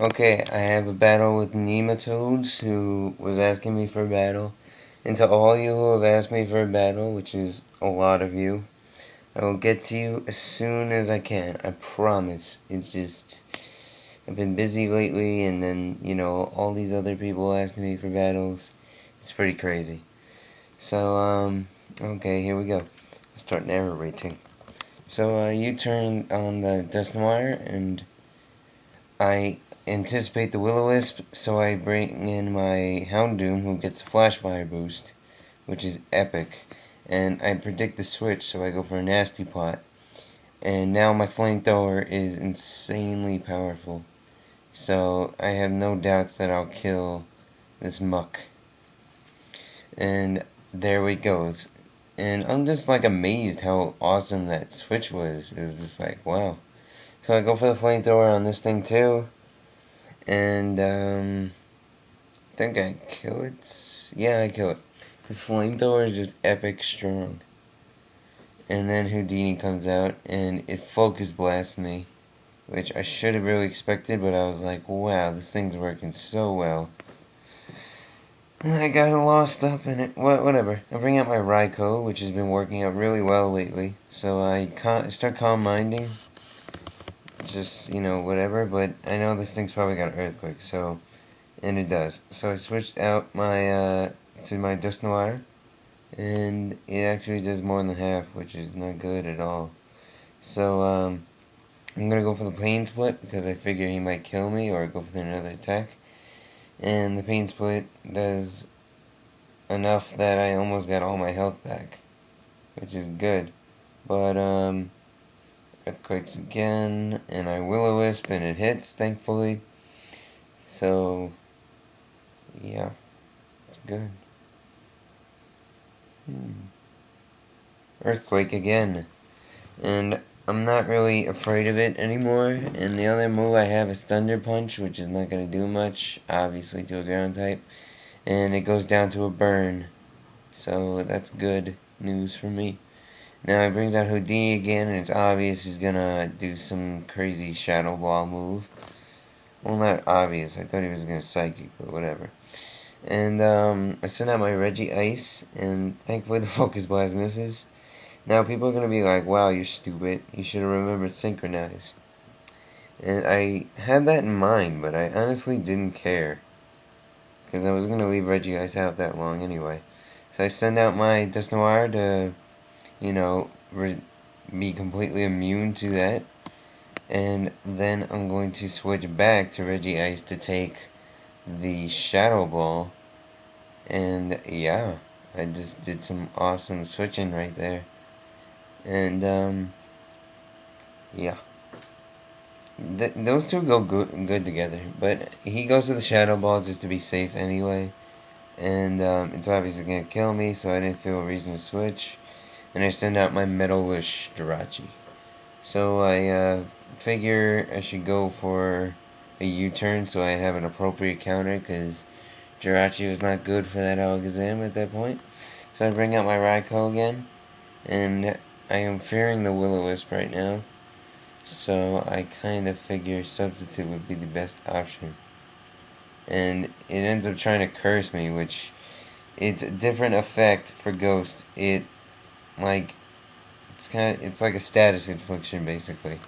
Okay, I have a battle with Niematoads, who was asking me for a battle. And to all you who have asked me for a battle, which is a lot of you, I will get to you as soon as I can. I promise. It's just, I've been busy lately, and then, all these other people asking me for battles. It's pretty crazy. So, okay, here we go. I'll start narrating. So, you turned on the Dust Noir, and I anticipate the Will-O-Wisp, so I bring in my Houndoom, who gets a Flashfire boost, which is epic. And I predict the switch, so I go for a Nasty Pot. And now my Flamethrower is insanely powerful. So I have no doubts that I'll kill this muck. And there it goes. And I'm just like amazed how awesome that switch was. It was just like, wow. So I go for the Flamethrower on this thing too. And I think I kill it. Yeah, I kill it. His flamethrower is just epic strong. And then Houdini comes out and it focus blasts me, which I should have really expected, but I was like, wow, this thing's working so well. I got lost up in it. Whatever. I bring out my Raikou, which has been working out really well lately. So I start calm minding. Just, whatever. But I know this thing's probably got an earthquake, so. And it does. So I switched out my to my Dust Noir, and it actually does more than half, which is not good at all. So I'm gonna go for the Pain Split because I figure he might kill me or go for another attack. And the Pain Split does enough that I almost got all my health back, which is good. But Earthquakes again, and I Will-O-Wisp, and it hits, thankfully. So yeah, it's good. Earthquake again. And I'm not really afraid of it anymore. And the other move I have is Thunder Punch, which is not going to do much, obviously, to a ground type. And it goes down to a burn. So that's good news for me. Now it brings out Houdini again, and it's obvious he's going to do some crazy Shadow Ball move. Well, not obvious. I thought he was going to Psychic, but whatever. And I sent out my Regice, and thankfully the Focus Blast misses. Now people are going to be like, wow, you're stupid. You should have remembered Synchronize. And I had that in mind, but I honestly didn't care. Because I was going to leave Regice out that long anyway. So I send out my Dust Noir to, be completely immune to that. And then I'm going to switch back to Regice to take the Shadow Ball. And yeah, I just did some awesome switching right there. And yeah, those two go good together. But he goes to the Shadow Ball just to be safe anyway, and it's obviously gonna kill me, so I didn't feel a reason to switch. And I send out my Metal Wish Jirachi. So I figure I should go for a U-turn so I have an appropriate counter, because Jirachi was not good for that Alakazam at that point. So I bring out my Raikou again, and I am fearing the Will-O-Wisp right now, so I kind of figure Substitute would be the best option. And it ends up trying to curse me, which it's a different effect for Ghost. It's like a status infliction basically,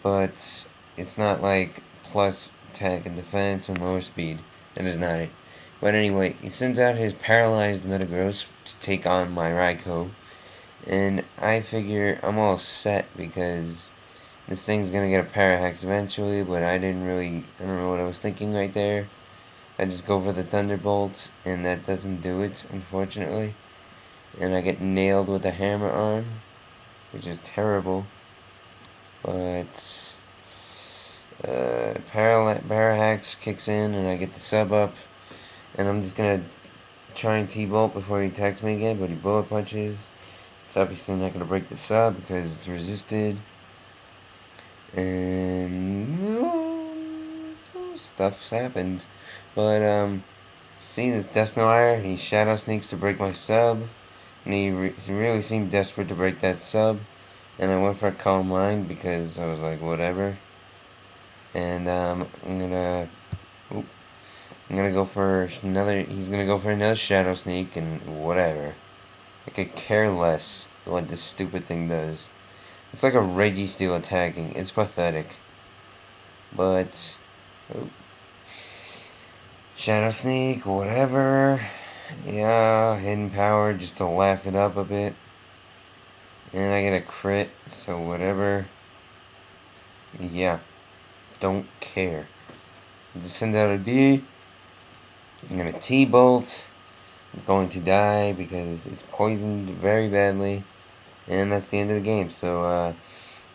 but it's not like plus attack and defense and lower speed. That is not it. But anyway, he sends out his paralyzed Metagross to take on my Raikou. And I figure I'm all set because this thing's gonna get a Parahax eventually, but I don't know what I was thinking right there. I just go for the Thunderbolt, and that doesn't do it, unfortunately. And I get nailed with a Hammer Arm, which is terrible. But Parahax kicks in, and I get the sub up. And I'm just gonna try and T-Bolt before he attacks me again, but he Bullet Punches. It's obviously not going to break the sub because it's resisted. And stuff happens. But, see this Dust Noir, he Shadow Sneaks to break my sub. And he really seemed desperate to break that sub. And I went for a Calm Mind because I was like, whatever. And I'm gonna go for another. He's gonna go for another Shadow Sneak and whatever. I could care less what this stupid thing does. It's like a Registeel attacking. It's pathetic. But Shadow Sneak, whatever. Yeah, hidden power just to laugh it up a bit. And I get a crit, so whatever. Yeah, don't care. Just send out a D. I'm gonna T-Bolt. It's going to die because it's poisoned very badly. And that's the end of the game. So,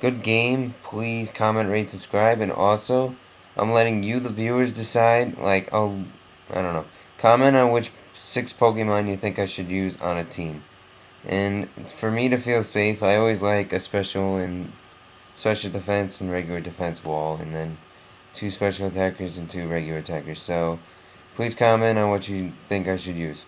good game. Please comment, rate, subscribe. And also, I'm letting you, the viewers, decide. Like, I don't know. Comment on which 6 Pokemon you think I should use on a team. And for me to feel safe, I always like a special defense and regular defense wall. And then 2 special attackers and 2 regular attackers. So, please comment on what you think I should use.